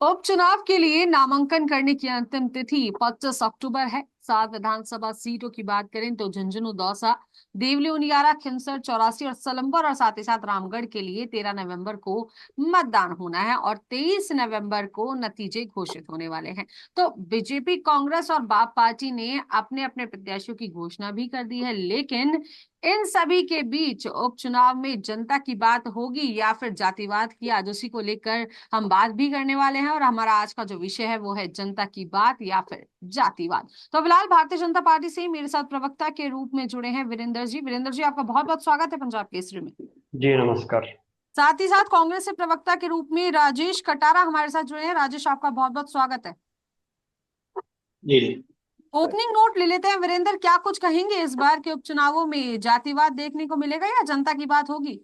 उपचुनाव के लिए नामांकन करने की अंतिम तिथि 25 अक्टूबर है। 7 विधानसभा सीटों की बात करें तो झुंझुनू, दौसा, देवली, उनियारा, खिमसर, चौरासी और सलम्बर और साथ ही साथ रामगढ़ के लिए 13 नवंबर को मतदान होना है और 23 नवंबर को नतीजे घोषित होने वाले हैं। तो बीजेपी, कांग्रेस और बाप पार्टी ने अपने अपने प्रत्याशियों की घोषणा भी कर दी है, लेकिन इन सभी के बीच उपचुनाव में जनता की बात होगी या फिर जातिवाद की, आज उसी को लेकर हम बात भी करने वाले हैं। और हमारा आज का जो विषय है वो है जनता की बात या फिर जातिवाद। तो फिलहाल भारतीय जनता पार्टी से मेरे साथ प्रवक्ता के रूप में जुड़े हैं वीरेंद्र जी। वीरेंद्र जी, आपका बहुत बहुत स्वागत है पंजाब केसरी में। जी नमस्कार। साथ ही साथ कांग्रेस से प्रवक्ता के रूप में राजेश कटारा हमारे साथ जुड़े हैं। राजेश, आपका बहुत बहुत स्वागत है। जी। ओपनिंग नोट ले लेते हैं वीरेंद्र, क्या कुछ कहेंगे इस बार के उपचुनावों में जातिवाद देखने को मिलेगा या जनता की बात होगी?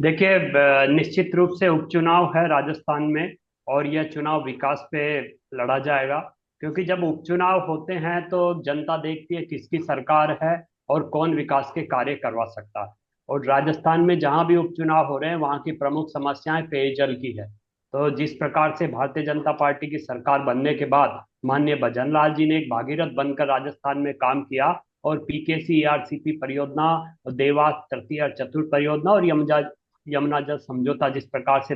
देखिए, निश्चित रूप से उपचुनाव है राजस्थान में। और यह चुनाव विकास पे लड़ा जाएगा, क्योंकि जब उपचुनाव होते हैं तो जनता देखती है किसकी सरकार है और कौन विकास के कार्य करवा सकता है। और राजस्थान में जहां भी उपचुनाव हो रहे हैं वहां की प्रमुख समस्याएं पेयजल की है। तो जिस प्रकार से भारतीय जनता पार्टी की सरकार बनने के बाद माननीय भजन लाल जी ने एक भागीरथ बनकर राजस्थान में काम किया और पीकेसी ईआरसीपी परियोजना, देवास तृतीय और चतुर्थ परियोजना और यमुना जल समझौता जिस प्रकार से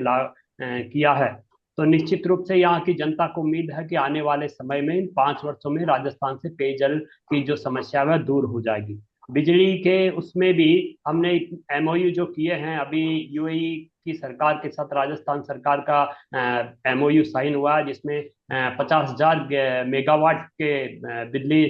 किया है, तो निश्चित रूप से यहाँ की जनता को उम्मीद है कि आने वाले समय में इन 5 वर्षों में राजस्थान से पेयजल की जो समस्या है वह दूर हो जाएगी। बिजली के उसमें भी हमने एमओयू जो किए हैं अभी यूएई की सरकार के साथ, राजस्थान सरकार का एमओयू साइन हुआ है, जिसमें 50,000 मेगावाट के बिजली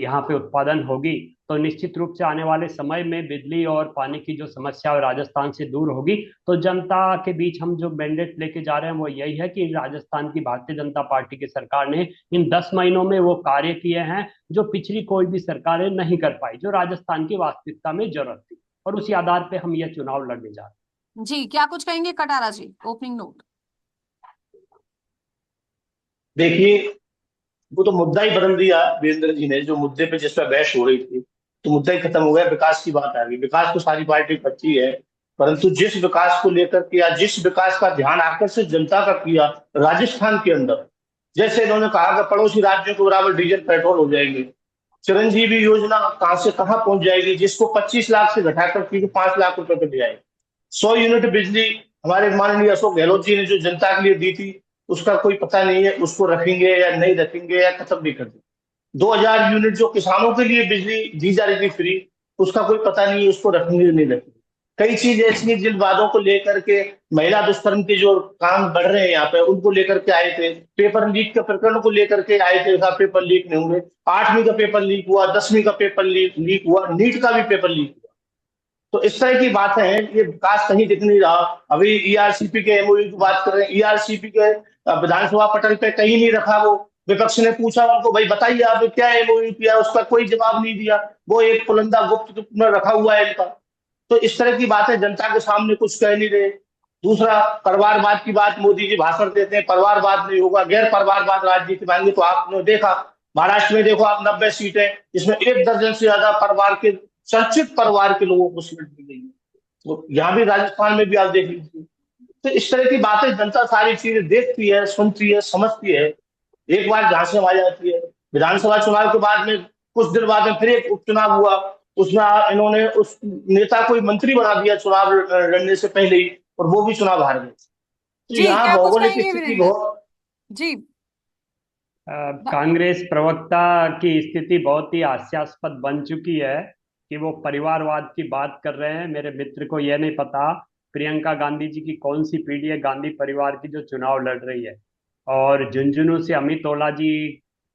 यहाँ पे उत्पादन होगी। तो निश्चित रूप से आने वाले समय में बिजली और पानी की जो समस्या है राजस्थान से दूर होगी। तो जनता के बीच हम जो मैंडेट लेके जा रहे हैं वो यही है कि राजस्थान की भारतीय जनता पार्टी की सरकार ने इन 10 महीनों में वो कार्य किए हैं जो पिछली कोई भी सरकारें नहीं कर पाई, जो राजस्थान की वास्तविकता में जरूरत थी। और उसी आधार पर हम यह चुनाव लड़ने जा रहे जी, क्या कुछ कहेंगे कटारा जी, ओपनिंग नोट? देखिए, वो तो मुद्दा ही बदल दिया वीरेंद्र जी ने। जो मुद्दे पे जिस पर बहस हो रही थी तो मुद्दा ही खत्म हो गया, विकास की बात आ गई। विकास तो सारी पार्टी करती है, परंतु जिस विकास को लेकर के या जिस विकास का ध्यान आकर्षित जनता का किया राजस्थान के अंदर, जैसे इन्होंने कहा कि पड़ोसी राज्यों के बराबर डीजल पेट्रोल हो जाएंगे, चिरंजीवी योजना कहां से कहां पहुंच जाएगी, जिसको 25 लाख से घटाकर के 5 लाख रुपए पर ले आए। 100 यूनिट बिजली हमारे माननीय अशोक गहलोत जी ने जो जनता के लिए दी थी, उसका कोई पता नहीं है, उसको रखेंगे या नहीं रखेंगे या खत्म भी कर देंगे। 2,000 यूनिट जो किसानों के लिए बिजली दी जा रही थी फ्री, उसका कोई पता नहीं है, उसको रखेंगे या नहीं रखेंगे। कई चीज ऐसी हैं जिन वादों को लेकर के, महिला दुष्कर्म के जो काम बढ़ रहे हैं यहाँ पे, उनको लेकर के आए थे। पेपर लीक के प्रकरण को लेकर के आए थे, कहा पेपर लीक नहीं होंगे। 8वीं का पेपर लीक हुआ, 10वीं का पेपर लीक हुआ, नीट का भी पेपर लीक हुआ। तो इस तरह की बातें हैं, ये विकास कहीं दिख नहीं रहा। अभी ईआरसीपी के एमओयू की बात कर रहे हैं, ईआरसीपी के विधानसभा पटल पे कहीं नहीं रखा। वो विपक्ष ने पूछा उनको, भाई बताइए आप क्या एमओयू किया, उसका कोई जवाब नहीं दिया। वो एक पुलंदा गुप्त में रखा हुआ है इनका। तो इस तरह की बातें जनता के सामने कुछ कह नहीं रहे। दूसरा, परिवारवाद की बात मोदी जी भाषण देते हैं, परिवारवाद नहीं होगा, गैर परिवारवाद राजनीति मांगे। तो आपने देखा महाराष्ट्र में, देखो आप, 90 सीटें, इसमें 1 दर्जन से ज्यादा परिवार के, चर्चित परिवार के लोगों को सीट दी गई है। तो यहाँ भी राजस्थान में भी आप देख लीजिए। तो इस तरह की बातें जनता सारी चीजें देखती है, सुनती है, समझती है। एक बार झांसे में आ जाती है। विधानसभा चुनाव के बाद में कुछ दिन बाद में फिर एक उपचुनाव हुआ। उसमें इन्होंने उस नेता को ही मंत्री बना दिया चुनाव लड़ने से पहले ही, और वो भी चुनाव हार गए। तो जी, यहाँ क्या कुछ भौगोलिक कहेंगे स्थिति वीरेंद्र बहुत। जी? कांग्रेस प्रवक्ता की स्थिति बहुत ही हास्यास्पद बन चुकी है कि वो परिवारवाद की बात कर रहे हैं। मेरे मित्र को यह नहीं पता प्रियंका गांधी जी की कौन सी पीढ़ी है गांधी परिवार की जो चुनाव लड़ रही है, और झुंझुनू से अमित ओला जी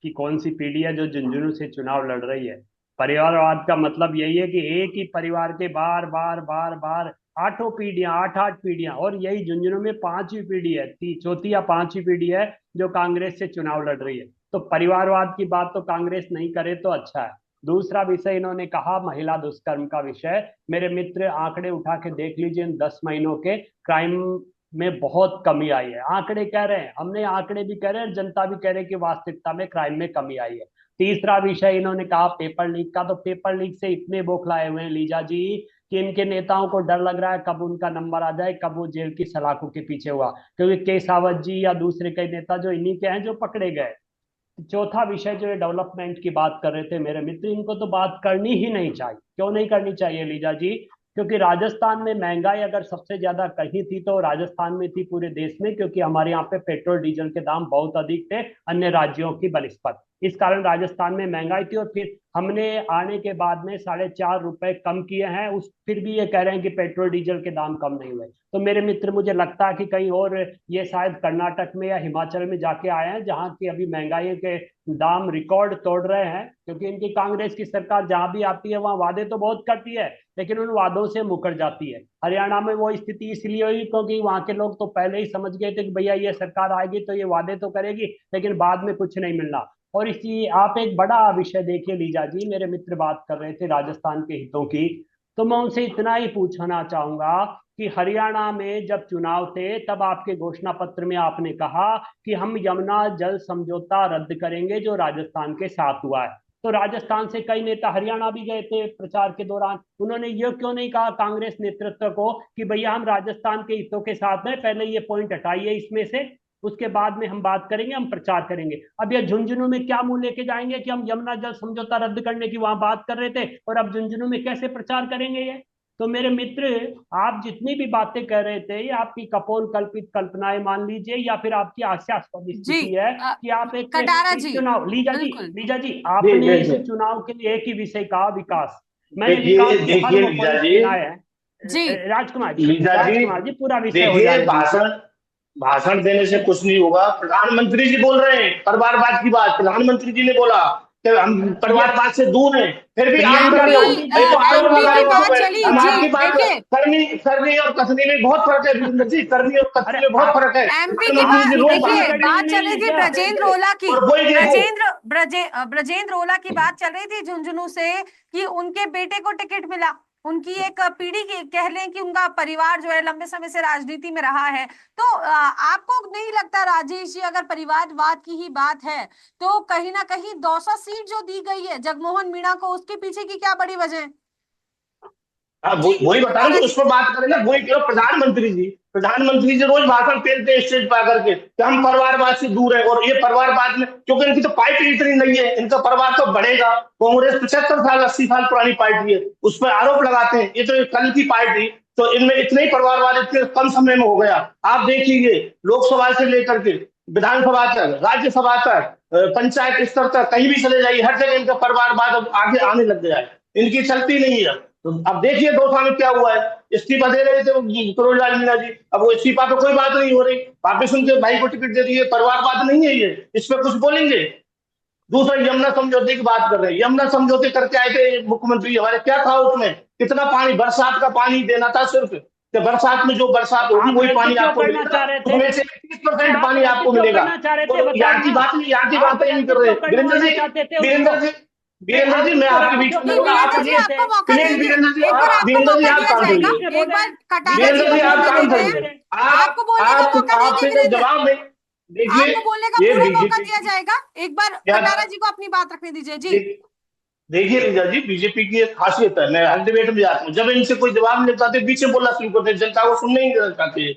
की कौन सी पीढ़ी है जो झुंझुनू से चुनाव लड़ रही है। परिवारवाद का मतलब यही है कि एक ही परिवार के बार बार बार बार आठों पीढ़ियां, आठ आठ पीढ़ियां, और यही झुंझुनू में पांचवी पीढ़ी है, चौथी या पांचवी पीढ़ी है जो कांग्रेस से चुनाव लड़ रही है। तो परिवारवाद की बात तो कांग्रेस नहीं करे तो अच्छा है। दूसरा विषय इन्होंने कहा महिला दुष्कर्म का विषय। मेरे मित्र आंकड़े उठा के देख लीजिए, इन 10 महीनों के क्राइम में बहुत कमी आई है। आंकड़े कह रहे हैं, हमने आंकड़े भी कह रहे हैं, जनता भी कह रहे हैं कि वास्तविकता में क्राइम में कमी आई है। तीसरा विषय इन्होंने कहा पेपर लीक का। तो पेपर लीक से इतने बौखलाए हुए हैं लीजा जी कि इनके नेताओं को डर लग रहा है कब उनका नंबर आ जाए, कब वो जेल की सलाखों के पीछे हुआ, क्योंकि के सावत जी या दूसरे कई नेता जो इन्हीं के हैं जो पकड़े गए। चौथा विषय जो ये डेवलपमेंट की बात कर रहे थे मेरे मित्र, इनको तो बात करनी ही नहीं चाहिए। क्यों नहीं करनी चाहिए लीजा जी? क्योंकि राजस्थान में महंगाई अगर सबसे ज्यादा कहीं थी तो राजस्थान में थी पूरे देश में, क्योंकि हमारे यहाँ पे पेट्रोल डीजल के दाम बहुत अधिक थे अन्य राज्यों की बनिस्पत। इस कारण राजस्थान में महंगाई थी, और फिर हमने आने के बाद में 4.5 रुपए कम किए हैं, उस फिर भी ये कह रहे हैं कि पेट्रोल डीजल के दाम कम नहीं हुए। तो मेरे मित्र मुझे लगता है कि कहीं और ये शायद कर्नाटक में या हिमाचल में जाके आए हैं, जहाँ की अभी महंगाई के दाम रिकॉर्ड तोड़ रहे हैं, क्योंकि इनकी कांग्रेस की सरकार जहां भी आती है वहां वादे तो बहुत करती है लेकिन उन वादों से मुकर जाती है। हरियाणा में वो स्थिति इसलिए हुई क्योंकि वहां के लोग तो पहले ही समझ गए थे कि भैया ये सरकार आएगी तो ये वादे तो करेगी लेकिन बाद में कुछ नहीं मिलना। और इसी आप एक बड़ा विषय देखिए लीजा जी, मेरे मित्र बात कर रहे थे राजस्थान के हितों की, तो मैं उनसे इतना ही पूछना चाहूंगा कि हरियाणा में जब चुनाव थे तब आपके घोषणा पत्र में आपने कहा कि हम यमुना जल समझौता रद्द करेंगे जो राजस्थान के साथ हुआ है। तो राजस्थान से कई नेता हरियाणा भी गए थे प्रचार के दौरान, उन्होंने ये क्यों नहीं कहा कांग्रेस नेतृत्व को कि भैया हम राजस्थान के हितों के साथ हैं, पहले ये पॉइंट हटाइए इसमें से, उसके बाद में हम बात करेंगे, हम प्रचार करेंगे। अब ये झुंझुनू में क्या मुंह लेके जाएंगे कि हम यमुना जल समझौता रद्द करने की वहां बात कर रहे थे और अब झुंझुनू में कैसे प्रचार करेंगे ये? तो मेरे मित्र, आप जितनी भी बातें कह रहे थे ये आपकी कपोल कल्पित कल्पनाएं मान लीजिए या फिर आपकी हास्यास्पद जी स्थिति है कि आप एक कटारा इस जी चुनाव बिल्कुल। लीजा जी जी आपने इस देखिए, चुनाव के लिए एक ही विषय कहा, विकास। मैंने देखिए विकास के हर देखिए वो लीजा पॉइंट जी, गिनाए हैं। जी लीजा जी, राजकुमार जी पूरा विषय हो देखिए जाने दीजिए। भाषण भाषण देने से कुछ नहीं होगा। प्रधानमंत्री जी बोल रहे हैं परिवारवाद की बात, प्रधानमंत्री जी ने बोला कि हम ये परिवारवाद से दूर हैं, फिर भी आप कर प्रियंका रहे हो। एमपी गांधी जी ये तो ने तो आरोप एमपी लगा की रहे हो बात आप। चली हम जी, आपकी बात देखिए करनी और कसनी में बहुत फर्क है वीरेंद्र जी, करनी और अरे कसनी में बहुत फर्क है। एमपी की प्रधानमंत्री बात जी रोज सीटें देखिए, भाषण कड़ी बात हुई चल नहीं रही है थी क्या? ब्रजेंद्र ओला की। और वही देखो। ब्रजेंद्र ओला की बात चल रही थी झुंझुनू से कि उनके बेटे को टिकट मिला। उनकी एक पीढ़ी की कह लें कि उनका परिवार जो है लंबे समय से राजनीति में रहा है। तो आपको नहीं लगता राजेश जी, अगर परिवारवाद की ही बात है तो कहीं ना कहीं दौसा सीट जो दी गई है जगमोहन मीणा को, उसके पीछे की क्या बड़ी वजह है? हाँ जी वही बता रहा कटारा हूँ, उस जी। पर बात करें ना। वही करो, प्रधानमंत्री जी रोज भाषण फेरते हैं स्टेज पर आकर के कि हम परिवारवाद से दूर है। और ये परिवारवाद में, क्योंकि इनकी तो पार्टी इतनी नहीं है, इनका परिवार तो बढ़ेगा। कांग्रेस 75 साल 80 साल पुरानी पार्टी है, उस पर आरोप लगाते हैं ये तो कल की पार्टी। तो इनमें इतने ही परिवारवाद इतने कम समय में हो गया। आप देखिए लोकसभा से लेकर के विधानसभा तक, राज्यसभा तक, पंचायत स्तर तक, कहीं भी चले जाइए, हर जगह इनका परिवारवाद अब आगे आने लग गया है। इनकी चलती नहीं है। तो अब देखिए 2 साल में क्या हुआ है। इस्तीफा दे रहे थे वो करोड़लाल मीणा जी, अब वो इस्तीफा पे कोई बात नहीं हो रही। वापिस उनके भाई को टिकट दे दिए, परिवारवाद नहीं है ये, इस पे कुछ बोलेंगे? दूसरा यमुना समझौते की बात कर रहे हैं, यमुना समझौते करके आए थे मुख्यमंत्री हमारे, क्या था उसमें? कितना पानी, बरसात का पानी देना था सिर्फ, कि बरसात में जो बरसात होगी आप वही रद्द पानी क्यों आपको करना मिलेगा, चाह रहे थे? उसमें से अरे 30% आप पानी रद्द आपको क्यों मिलेगा। करना चाह रहे थे तो बताइए ना। यहाँ की आप बातें नहीं रद्द कर रहे क्यों वीरेंद्र करवाना जी। चाहते थे वीरेंद्र उसको? जी, नहीं, वीरेंद्र आप जी, मैं उसको आपके रद्द बीच क्यों में नहीं बोलूंगा, करवाना आप वीरेंद्र जी, प्लीज चाहते थे? आपको मौका प्लीज देंगे, वीरेंद्र जी, एक बार आपको वीरेंद्र जी मौका आप दिया काम जाएगा। करिए। ठीक है एक बोले। बार कटारा जी वीरेंद्र को जी आप बोलने काम देते हैं। करिए। आपको बोलने का मौका देंगे आपसे वीरेंद्र, जवाब नहीं। देखिए आपको बोलने का ये पूरा मौका बीजेपी दिया की जाएगा। एक बार क्या, कटारा जी को अपनी बात रखने दीजिए जी। देखिए रीजा जी, बीजेपी की एक खासियत है, मैं हर डिबेट में जाता हूँ, जब इनसे कोई जवाब नहीं पाते बीच में बोलना शुरू करते हैं, जनता को सुनने ही नहीं चाहते।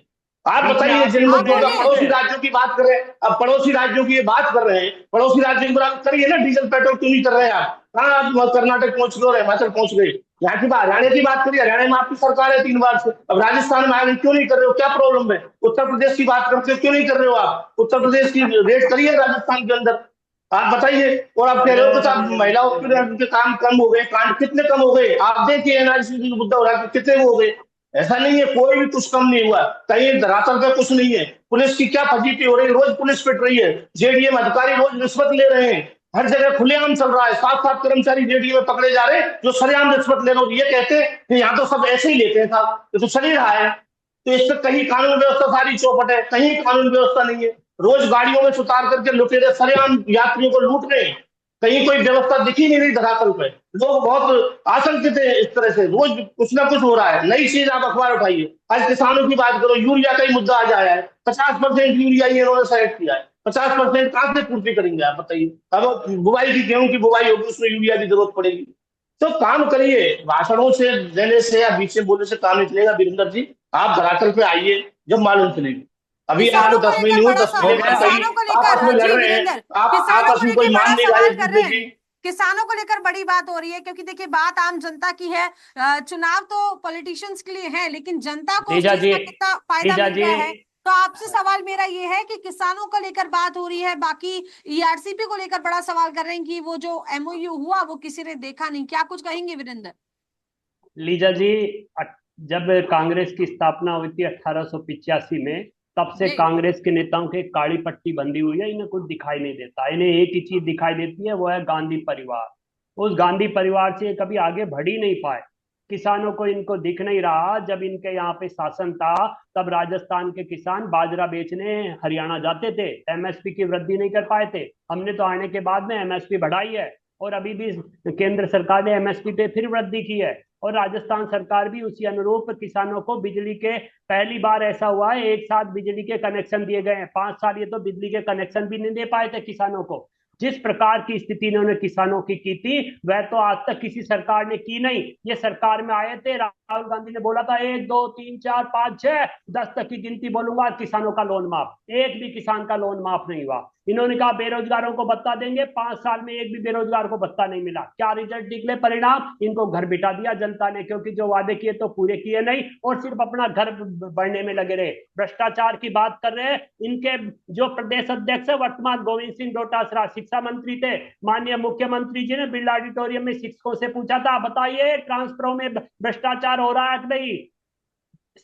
आप बीच में बताइए आप भी जिन आप मुद्दों बोले का, बोलिए। पड़ोसी नहीं राज्यों की बात कर रहे हैं, अब पड़ोसी राज्यों की ये बात कर रहे हैं, पड़ोसी राज्यों की बात करिए ना, डीजल पेट्रोल क्यों नहीं कर रहे हैं आप? कहाँ आप कर्नाटक पहुंच गए और हिमाचल पहुंच गए? यहाँ की बात, हरियाणा की बात करिए, हरियाणा में आपकी सरकार है 3 बार से, अब राजस्थान में आगे क्यों नहीं कर रहे हो, क्या प्रॉब्लम है? उत्तर प्रदेश की बात करते हो, क्यों नहीं कर रहे हो आप? उत्तर प्रदेश की रेट करिए राजस्थान के अंदर, आप बताइए। और आप कह रहे हो कि साहब महिलाओं के काम कम हो गए, कांड कितने कम हो गए? आप देखिए एनआरसी मुद्दा हो रहा है, कितने वो हो गए? ऐसा नहीं है, कोई भी कुछ कम नहीं हुआ, कहीं धरातल पे कुछ नहीं है। पुलिस की क्या फजीती हो रही है, रोज पुलिस पिट रही है, जेडीएम अधिकारी रोज रिश्वत ले रहे हैं, हर जगह खुलेआम चल रहा है। 7-7 कर्मचारी जेडीए में पकड़े जा रहे हैं जो सरेआम रिश्वत ले रहे हैं, ये कहते हैं कि यहाँ तो सब ऐसे ही लेते हैं साहब, ये तो चल ही रहा है। तो इससे कहीं कानून व्यवस्था सारी चौपट है, कहीं कानून व्यवस्था नहीं है। रोज गाड़ियों में सुतार करके लुटेरे सरेआम यात्रियों को लूट रहे हैं, कहीं कोई व्यवस्था दिखी नहीं रही धरातल पे। लोग बहुत आशंकित है, इस तरह से रोज कुछ ना कुछ हो रहा है। नई चीज आप अखबार उठाइए, आज किसानों की बात करो, यूरिया का ही मुद्दा आज आया है, 50% यूरिया ये इन्होंने सेलेक्ट किया है, 50% कहां से पूर्ति करेंगे आप बताइए? अब बुआई की, गेहूं की बुआई होगी, उसमें यूरिया की जरूरत पड़ेगी, तो काम करिए, भाषणों से देने से या बीच में बोलने से काम नहीं चलेगा वीरेंद्र जी। आप धरातल पे आइए, जब मालूम चलेगी। अभी आप किसानों को 10 लेकर महीने हुए, बड़ा 10 महीने बाद कई किसानों को लेकर आपस में लड़ जी रहे हैं। वीरेंद्र, आप किसानों आपस को में कोई लेकर मान बड़ा नहीं रहा है सवाल एक कर दूसरे रहे हैं। की। किसानों को लेकर बड़ी बात हो रही है, क्योंकि देखिए बात आम जनता की है। चुनाव तो पॉलिटिशियंस के लिए है, लेकिन जनता को उस लीजा चीज जी, का कितना फायदा लीजा मिल जी, रहा है। तो आपसे सवाल मेरा ये है कि किसानों को लेकर बात हो रही है, बाकी ईआरसीपी को लेकर बड़ा सवाल कर रहे हैं कि वो जो एमओयू हुआ वो किसी ने देखा नहीं। क्या कुछ कहेंगे वीरेंद्र? लीजा जी, जब कांग्रेस की स्थापना हुई थी 1885 में, तब से जी कांग्रेस के नेताओं के काली पट्टी बंधी हुई है। इन्हें कुछ दिखाई नहीं देता, इन्हें एक ही चीज दिखाई देती है, वो है गांधी परिवार। उस गांधी परिवार से ये कभी आगे बढ़ ही नहीं पाए। किसानों को इनको दिख नहीं रहा। जब इनके यहाँ पे शासन था, तब राजस्थान के किसान बाजरा बेचने हरियाणा जाते थे, एमएसपी की वृद्धि नहीं कर पाए थे। हमने तो आने के बाद में एमएसपी बढ़ाई है, और अभी भी केंद्र सरकार ने एमएसपी पे फिर वृद्धि की है। और राजस्थान सरकार भी उसी अनुरूप किसानों को बिजली के, पहली बार ऐसा हुआ है एक साथ बिजली के कनेक्शन दिए गए हैं। 5 साल ये तो बिजली के कनेक्शन भी नहीं दे पाए थे किसानों को। जिस प्रकार की स्थिति इन्होंने किसानों की की थी, वह तो आज तक किसी सरकार ने की नहीं। ये सरकार में आए थे, राहुल गांधी ने बोला था 1 2 3 4 5 6 10 तक की गिनती बोलूंगा, किसानों का लोन माफ। एक भी किसान का लोन माफ नहीं हुआ। इन्होंने कहा बेरोजगारों को भत्ता देंगे, 5 साल में एक भी बेरोजगार को भत्ता नहीं मिला। क्या रिजल्ट निकले, परिणाम? इनको घर बिठा दिया जनता ने, क्योंकि जो वादे किए तो पूरे किए नहीं, और सिर्फ अपना घर बढ़ने में लगे रहे। भ्रष्टाचार की बात कर रहे हैं। इनके जो प्रदेश अध्यक्ष है वर्तमान, गोविंद सिंह डोटासरा, शिक्षा मंत्री थे। माननीय मुख्यमंत्री जी ने बिरला ऑडिटोरियम में शिक्षकों से पूछा था, बताइए ट्रांसफरों में भ्रष्टाचार हो रहा है कि नहीं?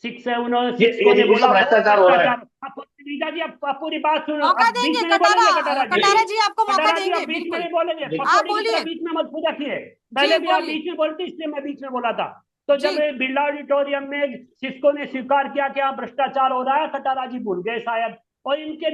शिक्षकों ने ये बोला बहुत भ्रष्टाचार हो रहा है। भ्रष्टाचार। अब लीजा जी, अब पूरी बात सुनो, मौका अब बीच देंगे में नहीं कटारा, बोलेंगे कटारा जी। कटारा जी आपको मौका कटारा जी देंगे आप बीच में बिल्कुल। नहीं बोलेंगे, जी आप पकौड़ी की तरह बोलिए। बीच में मत पूछा किए। जी पहले भी आप बोलिए। बीच में बोलते, इसलिए मैं बीच में बोला था। तो जी जब बिरला ऑडिटोरियम में शिक्षकों ने स्वीकार किया कि यहाँ भ्रष्टाचार हो रहा है, कटारा जी भूल गए शायद। और इनके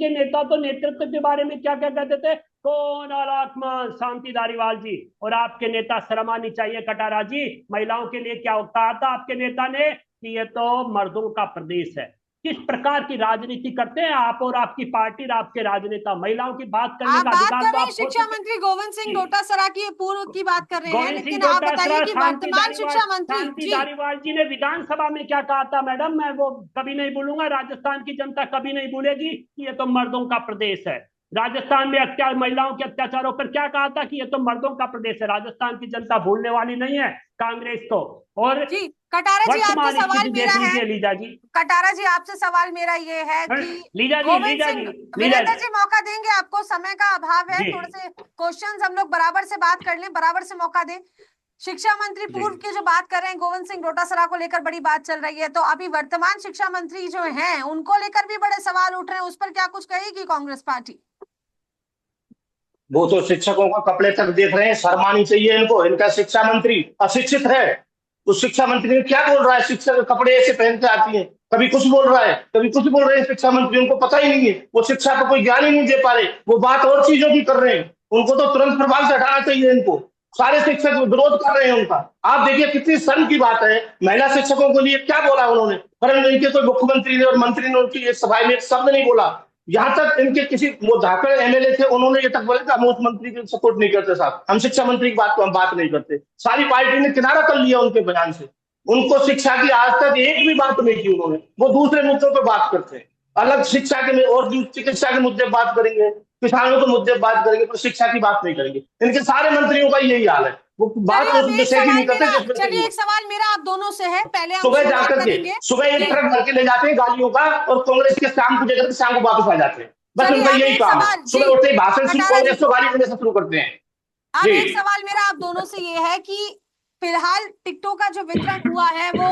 नेता तो नेतृत्व के बारे में क्या क्या कहते थे, कौन आत्मा शांति धारीवाल जी। और आपके नेता, शर्म आनी चाहिए कटारा जी, महिलाओं के लिए क्या कहा था आपके नेता ने कि ये तो मर्दों का प्रदेश है। किस प्रकार की राजनीति करते हैं आप और आपकी पार्टी और आपके राजनेता। महिलाओं की बात करने आप का बात अधिकार कर तो रहे हैं आप खो शिक्षा चुके मंत्री गोविंद सिंह हैं। डोटासरा की पूर्व की बात कर रहे हैं, गोविंद सिंह लेकिन आप बताइए डोटासरा, कि वर्तमान शिक्षा मंत्री शांति जी। धारीवाल जी ने विधानसभा में क्या कहा था मैडम, मैं वो कभी नहीं भूलूंगा। राजस्थान की जनता कभी नहीं भूलेगी कि ये तो मर्दों का प्रदेश है। राजस्थान में महिलाओं के अत्याचारों पर क्या कहा था कि ये तो मर्दों का प्रदेश है। राजस्थान की जनता भूलने वाली नहीं है कांग्रेस को। और जी कटारा जी आपसे वर्तमान सवाल स्थिति मेरा देख है। लीजिए लीजा जी। कटारा जी आपसे सवाल मेरा ये है कि लीजा जी, गोविंद लीजा सिंह, जी, लीजा वीरेंद्र जी मौका देंगे आपको, समय का अभाव है, जी, थोड़े से क्वेश्चंस हम लोग बराबर से बात कर लें, बराबर से मौका दें। शिक्षा मंत्री जी। पूर्व की जो बात कर रहे हैं गोविंद सिंह डोटासरा को लेकर बड़ी बात चल रही है, तो अभी वर्तमान शिक्षा मंत्री जो हैं उनको लेकर भी बड़े सवाल उठ रहे हैं, उस पर क्या कुछ कहेगी कांग्रेस पार्टी? वो तो शिक्षकों का कपड़े तक देख रहे हैं, शर्म आनी चाहिए इनको। इनका शिक्षा मंत्री अशिक्षित है। उस शिक्षा मंत्री ने क्या बोल रहा है, शिक्षक कपड़े ऐसे पहन के आती है, कभी कुछ बोल रहा है, कभी कुछ बोल रहे हैं। शिक्षा मंत्री, उनको पता ही नहीं है, वो शिक्षा का कोई ज्ञान ही नहीं दे पा रहे, वो बात और चीजों की कर रहे हैं। उनको तो तुरंत प्रभाव से हटाना चाहिए इनको। सारे शिक्षक विरोध कर रहे हैं उनका। आप देखिए कितनी शर्म की बात है। महिला शिक्षकों के लिए क्या बोला उन्होंने, परंतु इनके कोई मुख्यमंत्री ने और मंत्री ने उनकी इस सभा में एक शब्द नहीं बोला। यहाँ तक इनके किसी वो धाकड़ एमएलए थे, उन्होंने ये तक बोला कि हम मुख्यमंत्री की सपोर्ट नहीं करते साहब, हम शिक्षा मंत्री की बात को हम बात नहीं करते। सारी पार्टी ने किनारा कर लिया उनके बयान से। उनको शिक्षा की आज तक एक भी बात नहीं की उन्होंने। वो दूसरे मुद्दों पर बात करते हैं, अलग शिक्षा के में और चिकित्सा के मुद्दे बात करेंगे, किसानों के मुद्दे बात करेंगे, पर शिक्षा की बात नहीं करेंगे। इनके सारे मंत्रियों का यही हाल है, वो चलिए बात अब उस एक विषय की सवाल नहीं करते मेरा, जिस विषय की चलिए हो। एक सवाल मेरा आप दोनों से है, पहले हम सुबह शुरुआत जाकर के करेंगे सुबह एक कि ट्रक भर के ले जाते हैं गालियों का, और कांग्रेस के शाम को जगह शाम को वापस आ जाते हैं। बस चलिए उनका अब यही एक काम है, सवाल जी सुबह उठते ही भाषण शुरू, कटारा जी, कांग्रेस को गाली देने से शुरू करते हैं। अब जी एक सवाल मेरा आप दोनों से ये है कि फिलहाल टिकटों का जो वितरण हुआ है वो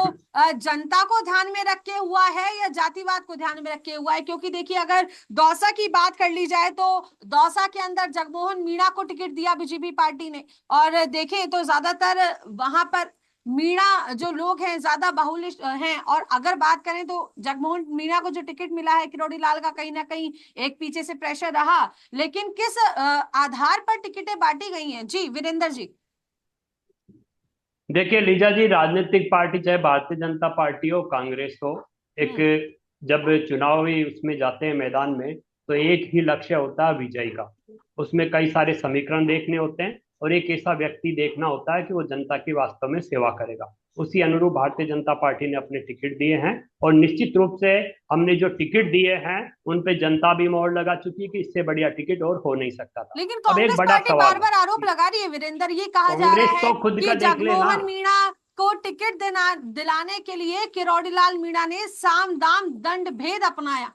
जनता को ध्यान में रख के हुआ है या जातिवाद को ध्यान में रख के हुआ है? क्योंकि देखिए अगर दौसा की बात कर ली जाए तो दौसा के अंदर जगमोहन मीणा को टिकट दिया बीजेपी पार्टी ने, और देखें तो ज्यादातर वहां पर मीणा जो लोग हैं ज्यादा बाहुल्य हैं। और अगर बात करें तो जगमोहन मीणा को जो टिकट मिला है किरोड़ी लाल का कहीं ना कहीं एक पीछे से प्रेशर रहा, लेकिन किस आधार पर टिकटें बांटी गई हैं? जी वीरेंद्र जी। देखिए लीजा जी, राजनीतिक पार्टी चाहे भारतीय जनता पार्टी हो, कांग्रेस हो, एक हम्म। जब चुनावी उसमें जाते हैं मैदान में, तो एक ही लक्ष्य होता है विजय का। उसमें कई सारे समीकरण देखने होते हैं, और एक ऐसा व्यक्ति देखना होता है कि वो जनता की वास्तव में सेवा करेगा। उसी अनुरूप भारतीय जनता पार्टी ने अपने टिकट दिए हैं, और निश्चित रूप से हमने जो टिकट दिए हैं उन पे जनता भी मोहर लगा चुकी है कि इससे बढ़िया टिकट और हो नहीं सकता था। लेकिन अब एक कांग्रेस बड़ा पार्टी सवाल बार है, बार आरोप लगा रही है वीरेंद्र, ये कहा जा कांग्रेस रहा है तो खुद कि का देख लेना। जगमोहन मीणा को टिकट देना दिलाने के लिए किरोड़ी लाल मीणा ने साम दाम दंड भेद अपनाया,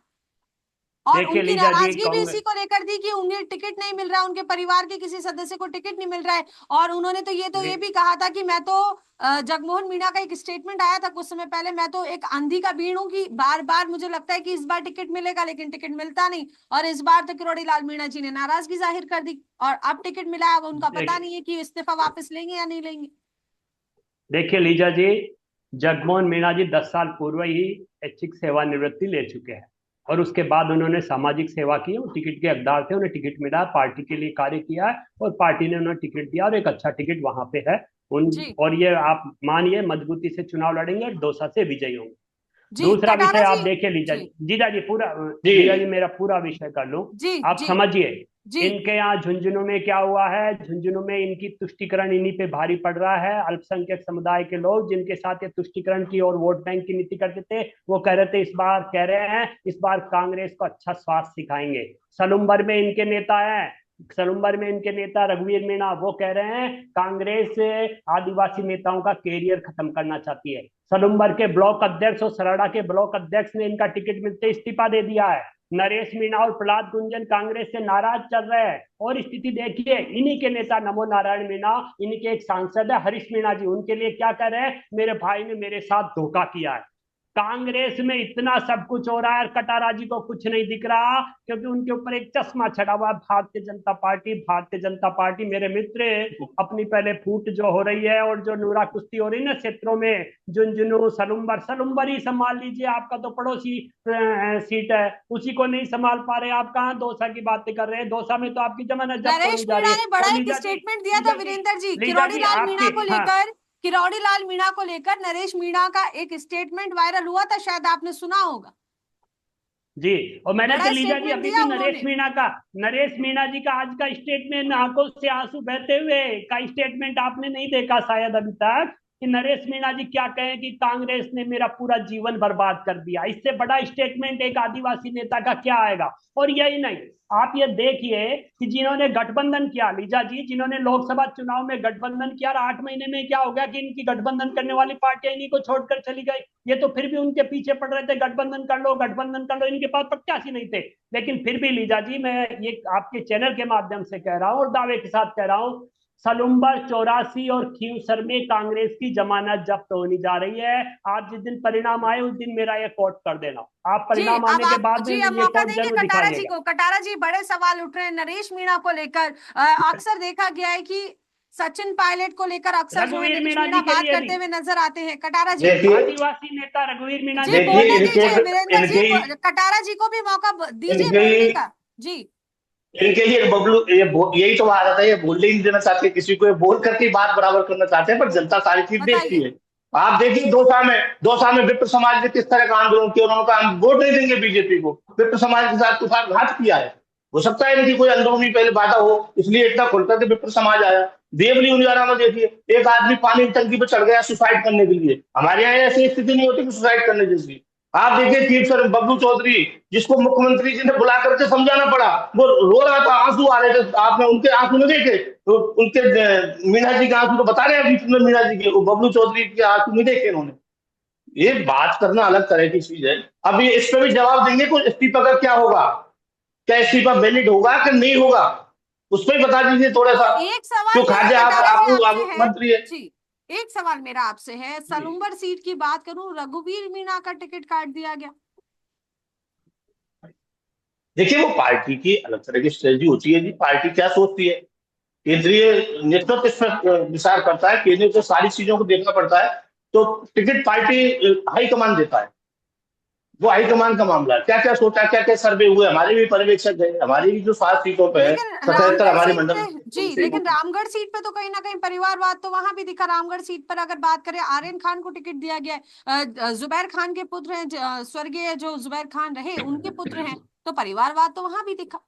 और देखिए उनकी लीजा जी, नाराजगी भी इसी कांग्रेस, को लेकर थी कि उन्हें टिकट नहीं मिल रहा है, उनके परिवार के किसी सदस्य को टिकट नहीं मिल रहा है। और उन्होंने तो ये भी कहा था कि मैं तो जगमोहन मीणा का एक स्टेटमेंट आया था कुछ समय पहले, मैं तो एक आंधी का भीड़ हूं कि बार बार मुझे लगता है कि इस बार टिकट मिलेगा लेकिन टिकट मिलता नहीं। और इस बार तो किरोड़ी लाल मीणा जी ने नाराजगी जाहिर कर दी, और अब टिकट मिला है, अब उनका पता नहीं है कि इस्तीफा वापस लेंगे या नहीं लेंगे। देखिए लीजा जी, जगमोहन मीणा जी 10 साल पूर्व ही ऐच्छिक सेवानिवृत्ति ले चुके हैं, और उसके बाद उन्होंने सामाजिक सेवा की। वो टिकट के हकदार थे, उन्हें टिकट मिला, पार्टी के लिए कार्य किया है, और पार्टी ने उन्हें टिकट दिया, और एक अच्छा टिकट वहां पे है उन। जी और ये आप मानिए मजबूती से चुनाव लड़ेंगे और दौसा से विजयी होंगे। जी दूसरा विषय कटारा आप जी। देखिए लीजा जी जी, जीजा जी पूरा, जी जीजा जी मेरा पूरा विषय कर लूं, जी आप जी समझिए। जी इनके यहाँ झुंझुनू में क्या हुआ है, झुंझुनू में इनकी तुष्टीकरण इन्हीं पे भारी पड़ रहा है। अल्पसंख्यक समुदाय के लोग जिनके साथ ये तुष्टीकरण की और वोट बैंक की नीति करते थे, वो कह रहे थे, इस बार कह रहे हैं इस बार कांग्रेस को अच्छा स्वास्थ्य सिखाएंगे। सलूम्बर में इनके नेता हैं, सलूम्बर में इनके नेता रघुवीर मीणा, वो कह रहे हैं कांग्रेस आदिवासी नेताओं का कैरियर खत्म करना चाहती है। सलूम्बर के ब्लॉक अध्यक्ष और सराड़ा के ब्लॉक अध्यक्ष ने इनका टिकट मिलते इस्तीफा दे दिया है। नरेश मीणा और प्रहलाद गुंजन कांग्रेस से नाराज चल रहे हैं, और स्थिति देखिए इन्हीं के नेता नमो नारायण मीणा, इनके एक सांसद है हरीश मीणा जी, उनके लिए क्या कह रहे हैं, मेरे भाई ने मेरे साथ धोखा किया है। कांग्रेस में इतना सब कुछ हो रहा है और कटारा जी को कुछ नहीं दिख रहा, क्योंकि उनके ऊपर एक चश्मा चढ़ा हुआ है, भारतीय जनता पार्टी। भारतीय जनता पार्टी मेरे मित्र, अपनी पहले फूट जो हो रही है और जो नूरा कुश्ती हो रही है ना क्षेत्रों में, झुंझुनू सलुम्बर, सलुम्बर ही संभाल लीजिए, आपका तो पड़ोसी सीट है, उसी को नहीं संभाल पा रहे। आप कहाँ दौसा की बातें कर रहे हैं, दौसा में तो आपकी जमानत जब्त नरेश होने जा रही मीणा है। ने बड़ा और एक लीजा जी, स्टेटमेंट दिया था वीरेंद्र जी, लीजा किरोड़ी जी लाल मीणा आपकी, को हाँ लेकर। किरोड़ी लाल मीणा को लेकर नरेश मीणा का एक स्टेटमेंट वायरल हुआ था, शायद आपने सुना होगा। जी, और मैंने तो बड़ा लीजा जी स्टेटमेंट अभी दिया भी उन्होंने। नरेश मीणा जी का आज का स्टेटमेंट, आंखों से आंसू बहते हुए का स्टेटमेंट आपने नहीं देखा शायद अभी तक, कि नरेश मीणा जी क्या कहें कि कांग्रेस ने मेरा पूरा जीवन बर्बाद कर दिया। इससे बड़ा स्टेटमेंट एक आदिवासी नेता का क्या आएगा। और यही नहीं, आप ये देखिए कि जिन्होंने गठबंधन किया, लीजा जी, जिन्होंने लोकसभा चुनाव में गठबंधन किया, 8 महीने में क्या हो गया कि इनकी गठबंधन करने वाली पार्टियां इन्हीं को छोड़कर चली गई। ये तो फिर भी उनके पीछे पड़ रहे थे, गठबंधन कर लो गठबंधन कर लो, इनके पास प्रत्याशी नहीं थे। लेकिन फिर भी लीजा जी, मैं ये आपके चैनल के माध्यम से कह रहा हूं और दावे के साथ कह रहा हूं, सलुम्बर 84 और खींवसर में कांग्रेस की जमानत जब्त होने जा रही है। आप जिस दिन परिणाम आए उस दिन मेरा ये कोट कर देना, आप जी परिणाम अब आने के आप बाद में जी अब ये मौका कोट देंगे जरूर कटारा जी दिखाइएगा। को। कटारा जी, बड़े सवाल उठ रहे हैं नरेश मीणा को लेकर। अक्सर देखा गया है कि सचिन पायलट को लेकर अक्सर जो है रघुवीर नरेश मीणा जी मीणा के बात लिए भी, करते हुए नजर आते हैं। कटारा जी देखिए आदिवासी नेता रघुवीर मीणा जी जी के देखिए बोलने लिए भी। इनके दीजिए वीरेंद्र जी, इनके कटारा जी को भी मौका दीजिए इनके बोलने का। जी इनके ये बबलू यही तो आदत है, ये बोलने नहीं देना चाहते किसी को, ये बोल करके बात बराबर करना चाहते हैं, पर जनता सारी चीज देखती बताइए। है। आप देखिए दो साल में विप्र समाज ने किस तरह का आंदोलन किया, उन्होंने कहा हम वोट नहीं देंगे बीजेपी को, विप्र समाज के साथ कुठारघात किया है। हो सकता है इनकी कोई अंदरूनी पहले बाधा हो, इसलिए इतना खुल करके विप्र समाज आया। देवली उनियारा में देखिए, एक आदमी पानी की टंकी पे चढ़ गया सुसाइड करने के लिए। हमारे यहाँ ऐसी स्थिति नहीं होती कि सुसाइड करने जैसी। आप देखिए चीफ सर बबलू चौधरी, जिसको मुख्यमंत्री जी ने बुला करके समझाना पड़ा, वो रो रहा था, आंसू आ रहे थे, आपने उनके आंसू नहीं देखे, तो उनके मीणा जी के आंसू तो बता रहे हैं बीच में, मीणा जी के, वो बबलू चौधरी के आंसू नहीं देखे उन्होंने। ये बात करना अलग तरह की चीज है। अब ये इस पर भी जवाब देंगे कुछ, इस्तीफा का क्या होगा, क्या इस्तीफा वैलिड होगा कि नहीं होगा, उस पर बता दीजिए थोड़ा तो सा। एक सवाल क्यों मेरा खाजे कटारा जी आप आपसे है। मुख्यमंत्री है। जी एक सवाल मेरा आपसे है, सलुम्बर सीट की बात करूं, रघुवीर मीणा का टिकट काट दिया गया। देखिए वो पार्टी की अलग तरह की स्ट्रेटजी होती है जी, पार्टी क्या सोचती है, केंद्रीय नेतृत्व इस पर विचार करता है, केंद्र को सारी चीजों को देखना पड़ता है। तो टिकट पार्टी हाईकमान देता है, वो हाईकमान का मामला है, क्या क्या सोचा, क्या क्या सर्वे हुए, हमारे भी पर्यवेक्षक है, हमारी भी जो 7 सीटों पे है, लेकिन 77 रामगढ़ हमारे सीट मंडल पे, जी उनसे लेकिन रामगढ़ सीट पे तो कहीं ना कहीं परिवारवाद तो वहां भी दिखा। रामगढ़ सीट पर अगर बात करें, आर्यन खान को टिकट दिया गया है, जुबैर खान के पुत्र हैं, स्वर्गीय जो जुबैर खान रहे उनके पुत्र हैं, तो परिवारवाद तो वहां भी दिखा।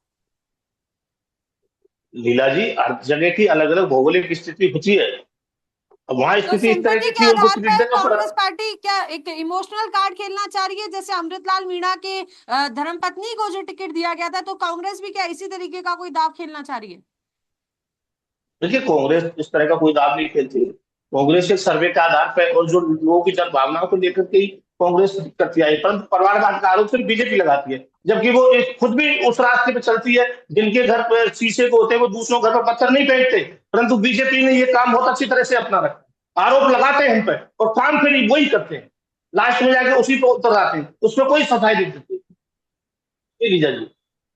लीला जी, हर जगह की अलग अलग भौगोलिक स्थिति होती है। अब वहां तो स्थिति इस तरह सिंपैथी की के थी, उनको आधार सीट पर देना पड़ा। कांग्रेस पार्टी क्या एक इमोशनल कार्ड खेलना चाह रही है, जैसे अमृतलाल मीणा के धर्मपत्नी को जो टिकट दिया गया था, तो कांग्रेस भी क्या इसी तरीके का कोई दाव खेलना चाह रही है? देखिए, कांग्रेस इस तरह का कोई दाव नहीं खेलती है। कांग्रेस एक सर्वे के आधार पर और जो लोगों की जन भावनाओं को लेकर के ही कांग्रेस करती आई, परंतु परिवारवाद का आरोप सिर्फ बीजेपी लगाती है, जबकि वो खुद भी उस रास्ते पे चलती है। जिनके घर पर शीशे को होते हैं वो दूसरों घर पर पत्थर नहीं फेंकते, परंतु बीजेपी ने ये काम बहुत अच्छी तरह से अपना रखा है। आरोप लगाते हैं हम पे और काम फिर वही करते हैं, लास्ट में जाके उसी पे उतर आते हैं, उसमें कोई सफाई नहीं देते। ये लीजा जी।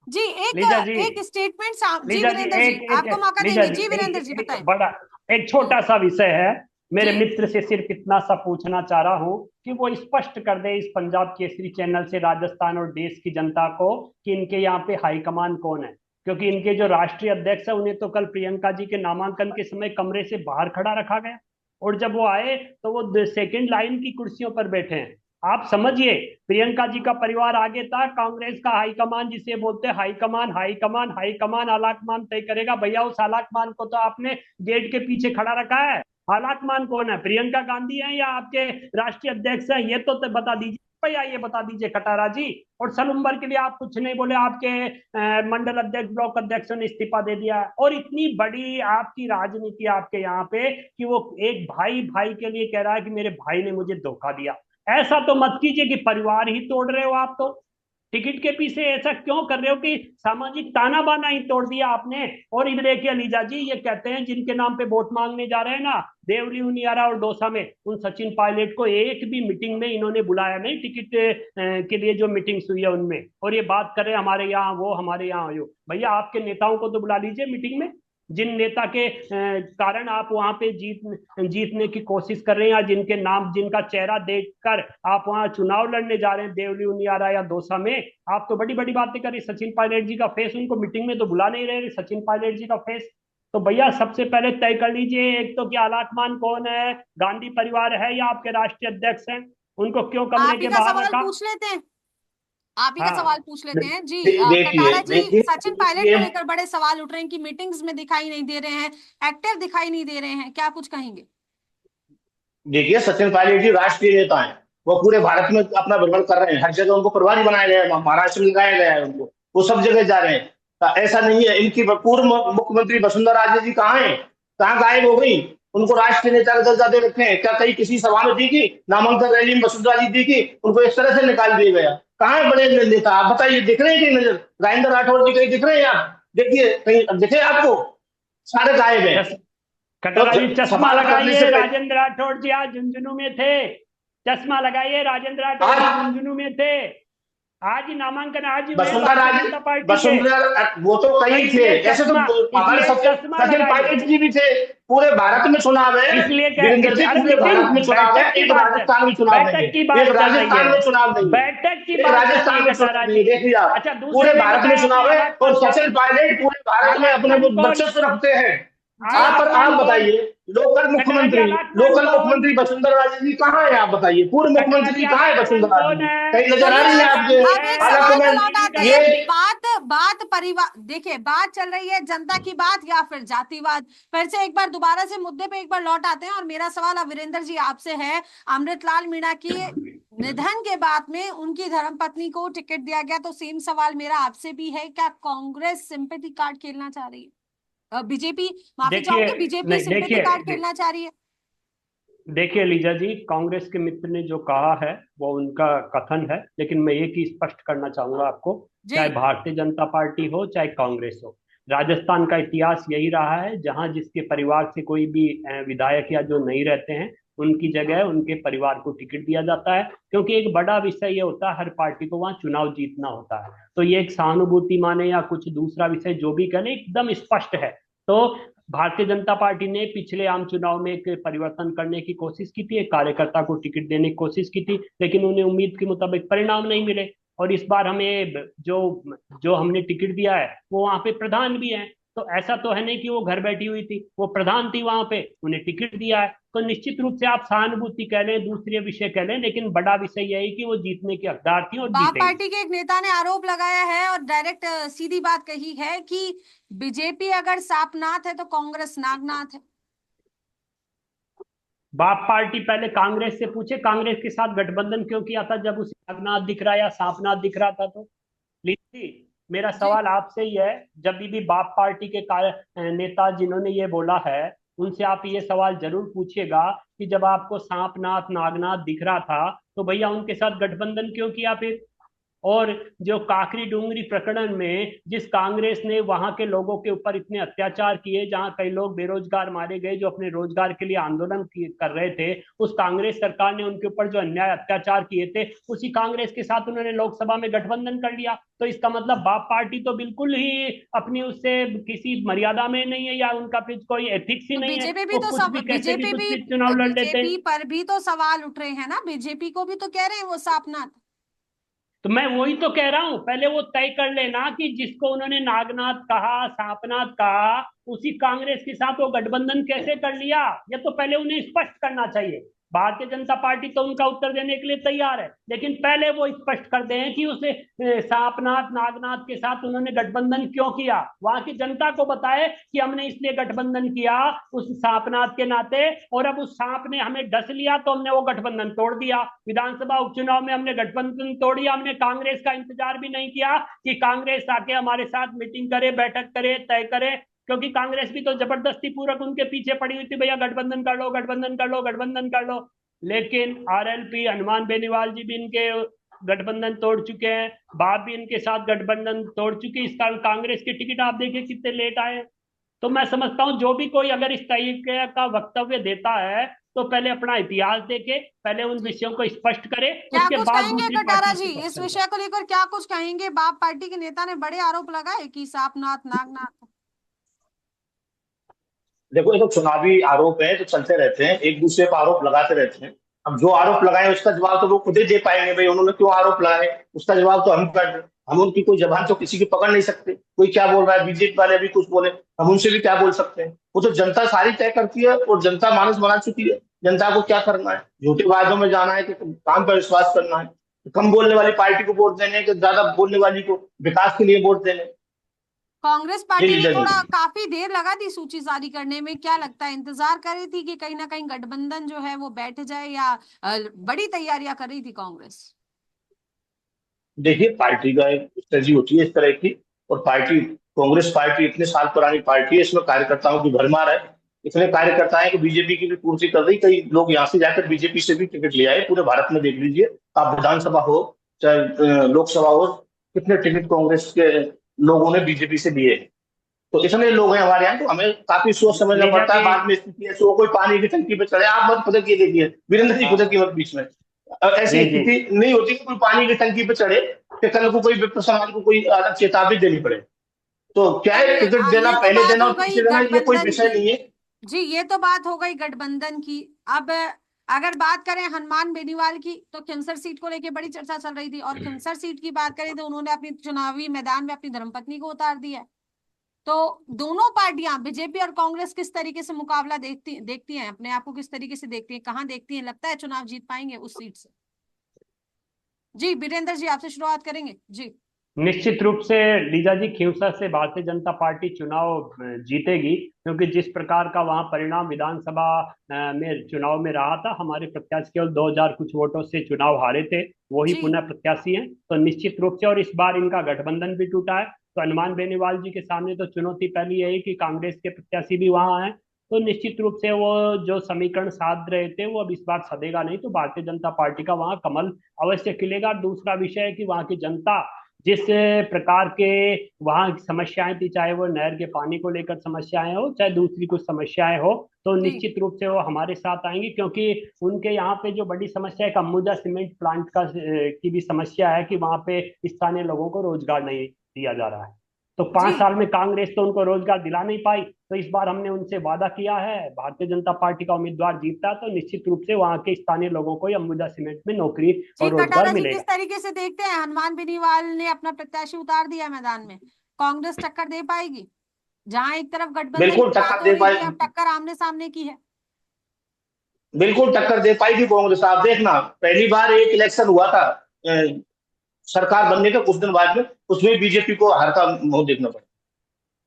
जी, एक लीजा जी, एक स्टेटमेंट जी लीजा जी, वीरेंद्र जी, एक आपको एक मौका लीजा देंगे। जी, जी वीरेंद्र जी, एक बताएं। बड़ा, एक छोटा सा विषय है। मेरे जी मित्र से सिर्फ इतना सा पूछना चाह रहा हूं कि वो स्पष्ट कर दे इस पंजाब केसरी चैनल से राजस्थान और देश की जनता को कि इनके यहाँ पे हाईकमान कौन है। क्योंकि इनके जो राष्ट्रीय अध्यक्ष है उन्हें तो कल प्रियंका जी के नामांकन के समय कमरे से बाहर खड़ा रखा गया, और जब वो आए तो वो सेकंड लाइन की कुर्सियों पर बैठे हैं। आप समझिए, प्रियंका जी का परिवार आगे था, कांग्रेस का हाईकमान जिसे बोलते हैं हाईकमान, हाईकमान हाईकमान आलाकमान तय करेगा। भैया उस आलाकमान को तो आपने गेट के पीछे खड़ा रखा है। आलाकमान कौन है, प्रियंका गांधी है या आपके राष्ट्रीय अध्यक्ष है, ये तो बता दीजिए भैया, ये बता दीजिए खटारा जी। और सलूम्बर के लिए आप कुछ नहीं बोले, आपके मंडल अध्यक्ष ब्लॉक अध्यक्षों ने इस्तीफा दे दिया। और इतनी बड़ी आपकी राजनीति आपके यहाँ पे कि वो एक भाई भाई के लिए कह रहा है कि मेरे भाई ने मुझे धोखा दिया। ऐसा तो मत कीजिए कि परिवार ही तोड़ रहे हो आप तो। टिकट के पीछे ऐसा क्यों कर रहे हो कि सामाजिक ताना बाना ही तोड़ दिया आपने। और इधर देखिए लीजा जी, ये कहते हैं जिनके नाम पे वोट मांगने जा रहे हैं ना, देवली उनियारा और दौसा में, उन सचिन पायलट को एक भी मीटिंग में इन्होंने बुलाया नहीं, टिकट के लिए जो मीटिंग्स हुई है उनमें। और ये बात कर रहे हैं हमारे यहाँ वो, हमारे यहाँ हो। भैया आपके नेताओं को तो बुला लीजिए मीटिंग में, जिन नेता के कारण आप वहां पे जीतने की कोशिश कर रहे हैं, या जिनके नाम जिनका चेहरा देखकर आप वहां चुनाव लड़ने जा रहे हैं, देवली उनियारा या दौसा में। आप तो बड़ी बड़ी बातें कर रही, सचिन पायलट जी का फेस उनको मीटिंग में तो बुला नहीं रहे, सचिन पायलट जी का फेस। तो भैया सबसे पहले तय कर लीजिए एक तो कि आलाकमान कौन है, गांधी परिवार है या आपके राष्ट्रीय अध्यक्ष हैं, उनको क्यों कमरे आप ही के का बाहर सवाल रखा। पूछ लेते हैं, आप ही का सवाल हाँ, पूछ लेते हैं जी। देखिए कटारा जी, देखिए सचिन पायलट ये को लेकर बड़े सवाल उठ रहे हैं कि मीटिंग्स में दिखाई नहीं दे रहे हैं, एक्टिव दिखाई नहीं दे रहे हैं, क्या कुछ कहेंगे? देखिए, सचिन पायलट जी राष्ट्रीय नेता हैं। वो पूरे भारत में अपना भ्रमण कर रहे हैं, हर जगह उनको प्रभारी बनाया गया है, महाराष्ट्र में लगाया गया है उनको, वो सब जगह जा रहे हैं। ऐसा नहीं है। इनकी पूर्व मुख्यमंत्री वसुंधरा राजे जी कहाँ है, कहाँ गायब हो गई? उनको राष्ट्रीय नेता का दर्जा दे रखे हैं, क्या कहीं किसी सभा में दी की नामांकन रैली में वसुंधरा जी दी की? उनको इस तरह से निकाल दिया गया। कहाँ है बड़े नेता? आप बताइए, दिख रहे हैं कहीं नजर? राजेंद्र राठौर जी कहीं दिख रहे हैं आप? देखिए कहीं दिखे आपको? सारे गायब हैं। चस, तो कटारा जी चश्मा सवाल करने लगाइए, से पहले राजेंद्र राठौड़ जी आज झुंझुनू में थे। चश्मा लगाइए, राजेंद्र राठौड़ जी आज झुंझुनू में थे। आज ही नामांकन आज ही हुए वसुंधरा भारतीय राजे, जनता पार्टी के। वसुंधरा वो तो तो कहीं थे, इसलिए ऐसे तो चश्मा, हमारे इसलिए सचिन चश्मा सचिन लगाइए। पायलट जी भी थे। पूरे भारत में चुनाव है इसलिए वीरेंद्र जी, अरे पूरे भारत में मीटिंग चुनाव है, बैठक की एक बात है, राजस्थान में चुनाव नहीं बैठक की है, एक बात चल रही राजस्थान है, में चुनाव नहीं है, बैठक की एक बात चल रही राजस्थान है में चुनाव कटारा नहीं जी। है। देखिए आप, अच्छा, पूरे दूसरे ने भारत में बताया आपने चुनाव है और आलाकमान सचिन कौन, पायलट पूरे भारत में अपने आलाकमान कौन, वर्चस्व रखते हैं। जी आप पर आप आलाकमान कौन, बताइए, लोकल कटारा जी मुख्यमंत्री, आलाकमान लोकल कौन, मुख्यमंत्री वसुंधरा राजे जी कहाँ है? आप बताइए, पूर्व कटारा मुख्यमंत्री जी जी कहाँ है आलाकमान वसुंधरा राजे कौन जी? है। कहीं नजर आ चलिए, रही है इंदिरा आपके? गांधी अब एक है, सवाल राजीव हालांकि पे मैं लौट गांधी आते का ये हैं। बेटी। बात बात परिवार, देखिए बात चल रही है जनता की बात या फिर जातिवाद। फिर से एक बार दोबारा से मुद्दे पे एक बार लौट आते हैं, और मेरा सवाल अब वीरेंद्र जी आपसे है। अमृतलाल मीणा की निधन के बाद में उनकी धर्मपत्नी को टिकट दिया गया, तो सेम सवाल मेरा आपसे भी है, क्या कांग्रेस सिंपैथी कार्ड खेलना चाह रही है? बीजेपी, माफी देखिए, चाहूंगी, बीजेपी नहीं सिंपैथी देखिए, कार्ड खेलना चाह रही है? देखिए लीजा जी, कांग्रेस के मित्र ने जो कहा है वो उनका कथन है, लेकिन मैं एक ही स्पष्ट करना चाहूंगा आपको। जी चाहे भारतीय जनता पार्टी हो चाहे कांग्रेस हो, राजस्थान का इतिहास यही रहा है, जहां जिसके परिवार से कोई भी विधायक या जो नहीं रहते हैं, उनकी जगह उनके परिवार को टिकट दिया जाता है। क्योंकि एक बड़ा विषय ये होता है, हर पार्टी को वहां चुनाव जीतना होता है। तो ये एक सहानुभूति माने या कुछ दूसरा विषय जो भी करें, एकदम स्पष्ट है। तो भारतीय जनता पार्टी ने पिछले आम चुनाव में एक परिवर्तन करने की कोशिश की थी, एक कार्यकर्ता को टिकट देने की कोशिश की थी, लेकिन उन्हें उम्मीद के मुताबिक परिणाम नहीं मिले। और इस बार हमें जो जो हमने टिकट दिया है वो वहां पे प्रधान भी है। तो ऐसा तो है नहीं कि वो घर बैठी हुई थी, वो प्रधान थी वहां पे, उन्हें टिकट दिया है। तो निश्चित रूप से आप सहानुभूति कह लें, दूसरे विषय कह लें, लेकिन बड़ा विषय यही कि वो जीतने की हकदार थी और बाप जीतेंगी। पार्टी के एक नेता ने आरोप लगाया है और डायरेक्ट सीधी बात कही है कि बीजेपी अगर सापनाथ है तो कांग्रेस नागनाथ है। बाप पार्टी पहले कांग्रेस से पूछे, कांग्रेस के साथ गठबंधन क्यों किया था जब उसे नागनाथ दिख रहा या सांपनाथ दिख रहा था? तो लीजिए, मेरा जी सवाल आपसे ही है, जब भी बाप पार्टी के नेता जिन्होंने ये बोला है, उनसे आप ये सवाल जरूर पूछिएगा कि जब आपको सांपनाथ नागनाथ दिख रहा था तो भैया उनके साथ गठबंधन क्यों किया फिर? और जो काकरी डूंगरी प्रकरण में जिस कांग्रेस ने वहां के लोगों के ऊपर इतने अत्याचार किए, जहां कई लोग बेरोजगार मारे गए जो अपने रोजगार के लिए आंदोलन कर रहे थे, उस कांग्रेस सरकार ने उनके ऊपर जो अन्याय अत्याचार किए थे, उसी कांग्रेस के साथ उन्होंने लोकसभा में गठबंधन कर लिया। तो इसका मतलब बाप पार्टी तो बिल्कुल ही अपनी उससे किसी मर्यादा में नहीं है, या उनका फिर कोई एथिक्स ही तो नहीं है, बीजेपी भी वो तो कुछ सब भी कैसे भी बीजेपी कुछ भी भी चुनाव लड़ लेते हैं। बीजेपी पर भी तो सवाल उठ रहे हैं ना, बीजेपी को भी तो कह रहे हैं वो सापनाथ। तो मैं वही तो कह रहा हूं, पहले वो तय कर लेना कि जिसको उन्होंने नागनाथ कहा, सांपनाथ कहा, उसी कांग्रेस के साथ वो गठबंधन कैसे कर लिया, ये तो पहले उन्हें स्पष्ट करना चाहिए। भारतीय जनता पार्टी तो उनका उत्तर देने के लिए तैयार है, लेकिन पहले वो स्पष्ट कर दें कि उसे सांपनाथ नागनाथ के साथ उन्होंने गठबंधन क्यों किया। वहां की जनता को बताए कि हमने इसलिए गठबंधन किया उस सांपनाथ के नाते, और अब उस सांप ने हमें डस लिया तो हमने वो गठबंधन तोड़ दिया। विधानसभा उपचुनाव में हमने गठबंधन तोड़ी, हमने कांग्रेस का इंतजार भी नहीं किया कि कांग्रेस आके हमारे साथ मीटिंग करे, बैठक करे, तय करे, क्योंकि कांग्रेस भी तो जबरदस्ती पूर्वक उनके पीछे पड़ी हुई थी, भैया गठबंधन कर लो, गठबंधन कर लो, गठबंधन कर लो। लेकिन आरएलपी हनुमान बेनीवाल जी भी इनके गठबंधन तोड़ चुके हैं, बाप भी इनके साथ गठबंधन तोड़ चुके, इस कारण कांग्रेस के टिकट आप देखिए कितने लेट आए। तो मैं समझता हूं जो भी कोई अगर इस तरीके का वक्तव्य देता है तो पहले अपना इतिहास देखे, पहले उन जी विषयों को स्पष्ट करे, क्या उसके कुछ बाद कहेंगे दूसरी कटारा पार्टियों जी, के पक्ष इस में जाए। विषय को लेकर क्या कुछ कहेंगे? बाप पार्टी के नेता ने बड़े आरोप लगाए कि सापनाथ नागनाथ। देखो, ये तो चुनावी आरोप है तो चलते रहते हैं, एक दूसरे पर आरोप लगाते रहते हैं। अब जो आरोप लगाए उसका जवाब तो वो खुद ही दे पाएंगे, भाई उन्होंने क्यों आरोप लगाए, उसका जवाब तो हम कर, हम उनकी कोई जबान तो किसी की पकड़ नहीं सकते। कोई क्या बोल रहा है, बीजेपी वाले भी कुछ बोले, हम उनसे भी क्या बोल सकते हैं? वो तो जनता सारी तय करती है, और जनता मानस बना चुकी है। जनता को क्या करना है, झूठे वादों में जाना है कि काम पर विश्वास करना है, कम बोलने वाली पार्टी को वोट देने कि ज्यादा बोलने वाली को विकास के लिए वोट देने। कांग्रेस ये पार्टी ने लीडर थोड़ा है। काफी देर लगा दी सूची जारी करने में, क्या लगता है इंतजार कर रही थी कि कहीं ना कहीं गठबंधन जो है वो बैठ जाए, या बड़ी तैयारियां कर रही थी कांग्रेस? देखिए, पार्टी का एक स्ट्रेटजी होती है इस तरह की, और पार्टी, कांग्रेस पार्टी इतने साल पुरानी पार्टी है, इसमें कार्यकर्ताओं की भरमार है। इतने कार्यकर्ता है कि बीजेपी की भी पूर्ति कर रही, कई लोग यहाँ से जाकर बीजेपी से भी टिकट ले आए। पूरे भारत में देख लीजिए, आप विधानसभा हो चाहे लोकसभा हो, कितने टिकट कांग्रेस के लोगों ने बीजेपी से लिए हैं। तो इतने लोग हैं हमारे यहाँ, तो हमें काफी सोच समझना लीजा पड़ता है। जी। बाद में स्थिति ऐसी हो, कोई पानी की टंकी पे चढ़े, आप मत खुद ये देखिए, वीरेंद्र जी खुद हाँ। की मत बीच में। ऐसी जी जी। स्थिति नहीं होती कि कोई पानी की टंकी पे चढ़े कि कल को कोई विप्र समाज को कोई अलग चेतावनी देनी पड़े। तो क्या है, चलिए, टिकट देना, ये तो पहले बात देना हो और गई पीछे देना, ये कोई गठबंधन विषय की। नहीं है। जी ये तो बात हो गई गठबंधन की। अब अगर बात करें हनुमान बेनीवाल की, तो खिंसर सीट को लेके बड़ी चर्चा चल रही थी, और खिंसर सीट की बात करें तो उन्होंने अपनी चुनावी मैदान में अपनी धर्मपत्नी को उतार दिया है। तो दोनों पार्टियां बीजेपी और कांग्रेस किस तरीके से मुकाबला देखती देखती हैं, अपने आप को किस तरीके से देखती हैं, कहां देखती हैं, लगता है चुनाव जीत पाएंगे उस सीट से? जी वीरेंद्र जी, आपसे शुरुआत करेंगे जी। निश्चित रूप से लीजा जी, खींवसर से भारतीय जनता पार्टी चुनाव जीतेगी, क्योंकि जिस प्रकार का वहां परिणाम विधानसभा में चुनाव में रहा था, हमारे प्रत्याशी केवल 2000 कुछ वोटों से चुनाव हारे थे, वही जी पुनः प्रत्याशी हैं। तो निश्चित रूप से, और इस बार इनका गठबंधन भी टूटा है, तो हनुमान बेनीवाल जी के सामने तो चुनौती पहली यही कि कांग्रेस के प्रत्याशी भी वहां हैं। तो निश्चित रूप से वो जो समीकरण साध रहे थे वो अब इस बार सधेगा नहीं, तो भारतीय जनता पार्टी का वहां कमल अवश्य खिलेगा। दूसरा विषय है कि वहां की जनता जिस प्रकार के वहां समस्याएं थी, चाहे वो नहर के पानी को लेकर समस्याएं हो, चाहे दूसरी कुछ समस्याएं हो, तो जी निश्चित रूप से वो हमारे साथ आएंगे, क्योंकि उनके यहाँ पे जो बड़ी समस्या है कि अंबुजा सीमेंट प्लांट का की भी समस्या है कि वहां पे स्थानीय लोगों को रोजगार नहीं दिया जा रहा है। तो जी 5 साल में कांग्रेस तो उनको रोजगार दिला नहीं पाई, तो इस बार हमने उनसे वादा किया है, भारतीय जनता पार्टी का उम्मीदवार जीतता है तो निश्चित रूप से वहां के स्थानीय लोगों को अंबुजा सीमेंट में नौकरी जी और रोजगार कटारा जी, किस मिलेगा। तरीके से देखते हैं, हनुमान बेनीवाल ने अपना प्रत्याशी उतार दिया मैदान में, कांग्रेस टक्कर दे पाएगी? जहां एक तरफ गठबंधन बिल्कुल की बात टक्कर हो दे रही थी, अब पाएगी, टक्कर आमने सामने की है। बिल्कुल टक्कर दे पाएगी कांग्रेस। आप देखना, पहली बार एक इलेक्शन हुआ था सरकार बनने के कुछ दिन बाद में, उसमें बीजेपी को हार का मुंह देखना पड़ा।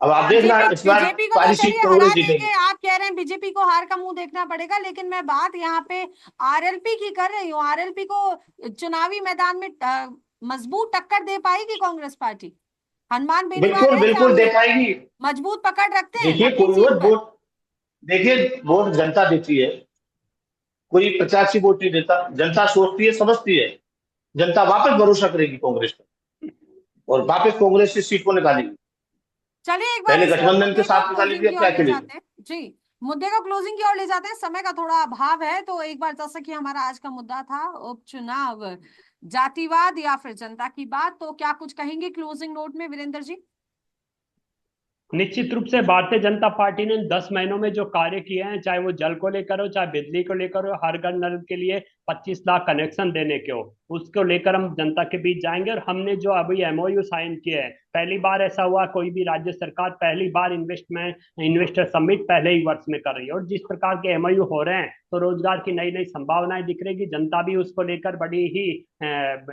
अब आप देखना इस बार बीजेपी को तो सारी सीट चलिए हरा कांग्रेस देंगे, जीतेगी। आप कह रहे हैं बीजेपी को हार का मुंह देखना पड़ेगा, लेकिन मैं बात यहाँ पे आरएलपी की कर रही हूँ। आरएलपी को चुनावी मैदान में मजबूत टक्कर दे पाएगी कांग्रेस पार्टी? हनुमान बेनीवाल बिल्कुल है बिल्कुल दे सामने, पाएगी। मजबूत पकड़ रखते हैं देखिए अपनी कोई सीट वोट पर। वोट देखिए वोट जनता देती है, कोई प्रत्याशी वोट नहीं देता। जनता सोचती है, समझती है, जनता वापस भरोसा करेगी कांग्रेस पर और वापस कांग्रेस की सीट को निकालेगी। चलिए एक बार पहले इस गठबंधन के मुद्दे को साथ निकाली थी, क्लोजिंग अब की क्या ओर ले करेगी। जाते हैं जी। मुद्दे को क्लोजिंग की ओर ले जाते हैं, समय का थोड़ा अभाव है, तो एक बार जैसा कि हमारा आज का मुद्दा था उपचुनाव, जातिवाद या फिर जनता की बात, तो क्या कुछ कहेंगे क्लोजिंग नोट में वीरेंद्र जी? निश्चित रूप से भारतीय जनता पार्टी ने 10 महीनों में जो कार्य किए हैं, चाहे वो जल को लेकर हो, चाहे बिजली को लेकर हो, हर घर नल के लिए 25 लाख कनेक्शन देने के हो, उसको लेकर हम जनता के बीच जाएंगे। और हमने जो अभी एमओयू साइन किए हैं, पहली बार ऐसा हुआ कोई भी राज्य सरकार पहली बार इन्वेस्टर समिट पहले ही वर्ष में कर रही है। और जिस प्रकार के एमओयू हो रहे हैं, तो रोजगार की नई नई संभावनाएं दिख रही। जनता भी उसको लेकर बड़ी ही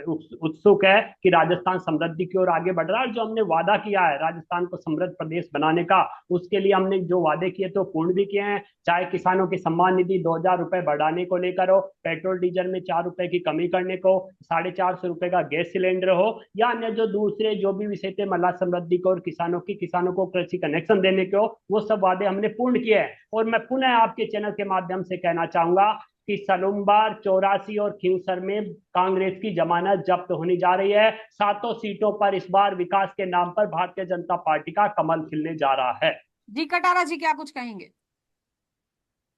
उत्सुक है कि राजस्थान समृद्धि की ओर आगे बढ़ रहा है। जो हमने वादा किया है राजस्थान को समृद्ध प्रदेश बनाने का, उसके लिए हमने जो वादे किए तो पूर्ण भी किए हैं। चाहे किसानों की सम्मान निधि 2,000 रुपए बढ़ाने को लेकर हो, पेट्रोल डीजल में 4 रुपए की कमी करने को, 450 रुपए का गैस सिलेंडर हो, या अन्य जो दूसरे जो भी विषय थे महिला समृद्धि को और किसानों को कृषि कनेक्शन देने को, वो सब वादे हमने पूर्ण किए हैं। और मैं पुनः आपके चैनल के माध्यम से कहना चाहूंगा कि सलुम्बार, चौरासी और खींवसर में कांग्रेस की जमानत जब्त होने जा रही है। 7 सीटों पर इस बार विकास के नाम पर भारतीय जनता पार्टी का कमल खिलने जा रहा है। जी कटारा जी क्या कुछ कहेंगे?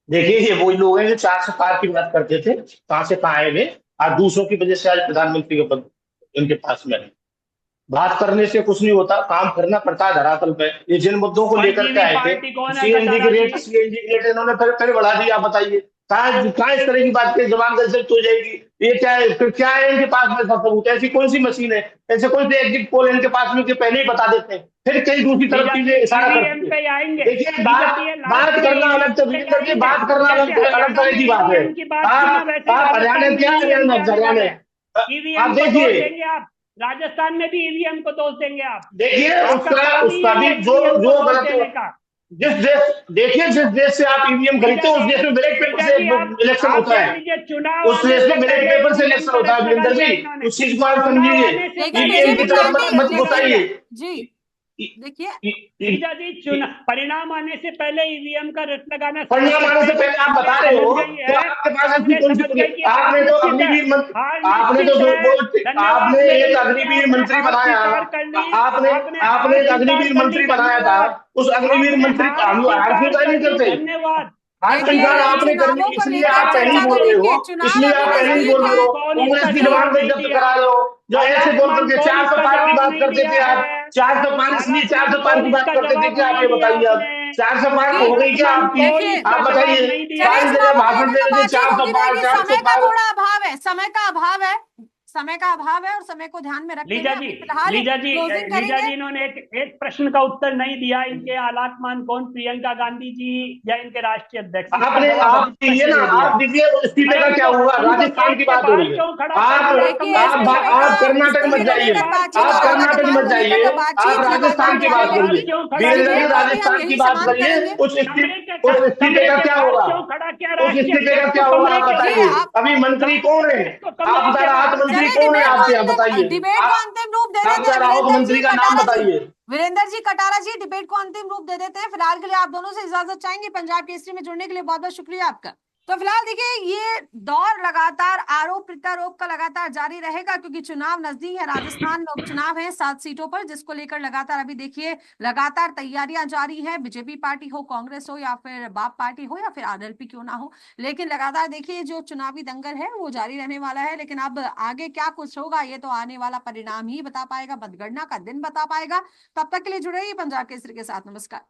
देखिए ये वही लोग हैं जो 400 पार की बात करते थे, कहां से कहां आए हुए, आज दूसरों की वजह से आज प्रधानमंत्री का पद इनके पास में है। बात करने से कुछ नहीं होता, काम करना पड़ता है धरातल पे। ये जिन मुद्दों को लेकर के परजीवी आए थे, पार्टी कौन है सीएनजी की कटारा जी? रेट सीएनजी की रेट इन्होंने फिर बढ़ा दी। आप बताइए कहाँ इस तरह की बात की जबान गलत हो जाएगी। ये क्या है, फिर क्या है इनके पास में सब सबूत? ऐसी कौन सी मशीन है, ऐसे कौन से एग्जिट पोल इनके पास में, पहले ही बता देते हैं, फिर कई दूसरी तरफ लीजा जी चीजें इशारा ईवीएम करती है। पे आएंगे। देखिए लीजा बात जी बात लास्ट में करना ईवीएम अलग, तो पे वीरेंद्र जी आएंगे। बात करना जैसे अलग हरियाणा तरह में की बात है। ईवीएम की बात की ना, वैसे ही आप हरियाणा राजस्थान में क्या ईवीएम पे आने हरियाणा वाले हैं। ईवीएम आप को दोष देखिए, देंगे आप, राजस्थान में भी ईवीएम को दोष देंगे आप। देखिए आपका काम ही उसका भी है जो ईवीएम को जो दोष गलत, देने का। जिस देश, देखिए जिस देश से आप ईवीएम खरीदते लीजा हैं उस जी, देश में बैलेट पेपर लीजा से जी इलेक्शन आप होता देख है। लीजिए, चुनाव उस आने देश से में बैलेट पहले पेपर से ईवीएम इलेक्शन का होता है रट लगा वीरेंद्र लिया जी, इन्होंने। उस चीज को आप चुनाव समझिए। आने से लेकिन पहले ईवीएम की बीजेपी तरफ ईवीएम पार्टी का मत रट लगा देखिए लिया। बताइए। जी, देखिए लीजा जी, परिणाम आने से पहले ईवीएम का रट लगाना समझ परिणाम आने सकते से हैं कि पहले आप बता कांग्रेस रहे समझ हो, गई तो है। आपके पास ऐसी कांग्रेस कौन सी समझ गई कि हार आपने तो निश्चित है, अग्निवीर मंत्री, हार आपने तो निश्चित है। धन्यवाद आपने एक वीरेंद्र जी, अग्निवीर आपने मंत्री हार बनाया, स्वीकार कर ली। आपने आपने आपने हार एक स्वीकार अग्निवीर कर ली, मंत्री बनाया था। धन्यवाद। उस अग्निवीर आपने मंत्री हार हम हार स्वीकार स्वीकार कर नहीं ली, करते। धन्यवाद। हार स्वीकार देखिए आपने करनी, चुनावों को इसलिए लेकर आप पहले ही चर्चा तो बोल रहे हो, देखिए, चुनाव इसलिए अभी आप पहले ही नजदीक बोल रहे है। हो। कौन कांग्रेस इसका की जबान जवाब को नहीं जब्त दिया? करा रहे हो, जो ऐसे बोल आलाकमान करके कौन 400 इसका पार की जवाब बात नहीं करते दिया थे आप। है? 400 पार, इसलिए आलाकमान 400 पार कौन की बात इसका करते थे जवाब क्या, आप नहीं ये दिया बताइए। अब आपने? 400 पार जी हो गई क्या आलाकमान आपकी? कौन देखिए, इसका आप जवाब बताइए। नहीं दिया? चलिए सारी जगह चुनावों को भाषण लेकर दे तो रहे थे बातचीत 400 होती पार रहेगी, 400 समय का पार। थोड़ा अभाव है, समय का अभाव है, समय का अभाव है, और समय को ध्यान में रखते हुए लीजा जी, अभी फिलहाल लीजा जी, क्लोजिंग लीजा करेंगे। जी, इन्होंने एक प्रश्न का उत्तर नहीं दिया। इनके आलाकमान कौन, प्रियंका गांधी जी या इनके राष्ट्रीय अध्यक्ष? इसका आपने जवाब आप अभी तक दीजिए ना, नहीं दिया। आप दीजिए इस्तीफे अरे का क्या उनको हुआ, उनको राजस्थान गेट की के बात हो बाहर रही है। क्यों खड़ा कर दिया देखिए कांग्रेस ने? आप कर्नाटक मत इस्तीफे को जाइए, लेकर बातचीत आप होगी, कर्नाटक मत वर्तमान को लेकर जाइए, तो आप बातचीत लगातार राजस्थान की गेट जारी बात के बाहर करिए। रहेगी। क्यों खड़ा वीरेंद्र किया? जी चलिए तो अभी हम राजस्थान की यही बात समाप्त करिए। करेंगे। उस इस्तीफे कमरे का के क्या बाहर होगा, क्यों खड़ा किया उस राष्ट्रीय इस्तीफे का अध्यक्ष को? क्या होगा कमरे आप के जी बताइए। आप अभी मंत्री कौन है, अध्यक्ष को कमरे आपका के राहत बाहर मंत्री चलिए कौन है, आप क्या बताइए। डिबेट को अंतिम रूप दे देते आपका हैं। राहत वीरेंद्र जी मंत्री का नाम कटारा जी, बताइए। वीरेंद्र जी कटारा जी, डिबेट को अंतिम रूप दे देते हैं। फिलहाल के लिए आप दोनों से इजाजत चाहेंगे। पंजाब केसरी में जुड़ने के लिए बहुत बहुत शुक्रिया आपका। तो फिलहाल देखिए, ये दौर लगातार आरोप प्रत्यारोप का लगातार जारी रहेगा, क्योंकि चुनाव नजदीक है। राजस्थान में उपचुनाव है 7 सीटों पर, जिसको लेकर लगातार अभी देखिए लगातार तैयारियां जारी है। बीजेपी पार्टी हो, कांग्रेस हो, या फिर बाप पार्टी हो, या फिर आरएलपी क्यों ना हो, लेकिन लगातार देखिए जो चुनावी दंगल है वो जारी रहने वाला है। लेकिन अब आगे क्या कुछ होगा ये तो आने वाला परिणाम ही बता पाएगा, मतगणना का दिन बता पाएगा। तब तक के लिए जुड़े रहिए पंजाब केसरी के साथ। नमस्कार।